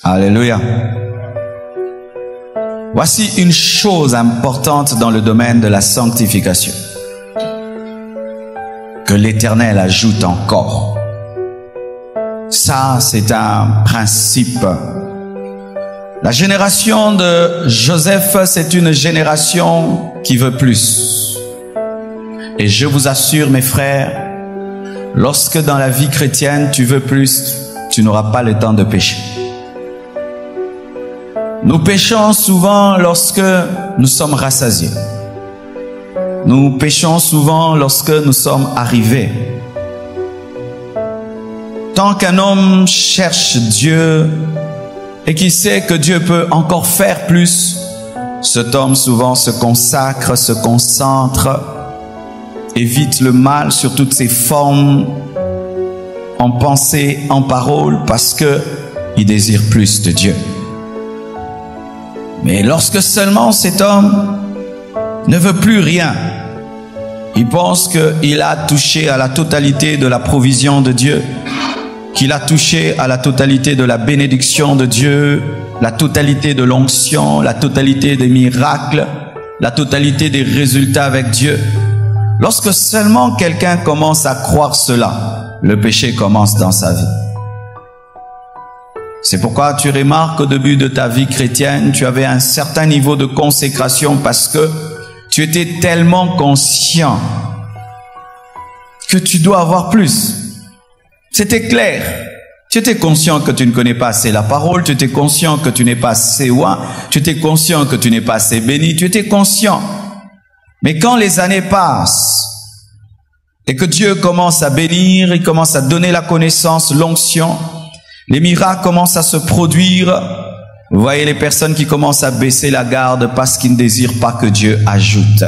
Alléluia. Voici une chose importante dans le domaine de la sanctification que l'Éternel ajoute encore. Ça, c'est un principe. La génération de Joseph, c'est une génération qui veut plus. Et je vous assure, mes frères, lorsque dans la vie chrétienne, tu veux plus, tu n'auras pas le temps de pécher. Nous péchons souvent lorsque nous sommes rassasiés. Nous péchons souvent lorsque nous sommes arrivés. Tant qu'un homme cherche Dieu et qui sait que Dieu peut encore faire plus, cet homme souvent se consacre, se concentre, évite le mal sur toutes ses formes, en pensée, en parole, parce que il désire plus de Dieu. Mais lorsque seulement cet homme ne veut plus rien, il pense qu'il a touché à la totalité de la provision de Dieu, qu'il a touché à la totalité de la bénédiction de Dieu, la totalité de l'onction, la totalité des miracles, la totalité des résultats avec Dieu. Lorsque seulement quelqu'un commence à croire cela, le péché commence dans sa vie. C'est pourquoi tu remarques qu'au début de ta vie chrétienne, tu avais un certain niveau de consécration parce que tu étais tellement conscient que tu dois avoir plus. C'était clair. Tu étais conscient que tu ne connais pas assez la parole, tu étais conscient que tu n'es pas assez loin, tu étais conscient que tu n'es pas assez béni, tu étais conscient. Mais quand les années passent et que Dieu commence à bénir, il commence à donner la connaissance, l'onction, les miracles commencent à se produire. Vous voyez les personnes qui commencent à baisser la garde parce qu'ils ne désirent pas que Dieu ajoute.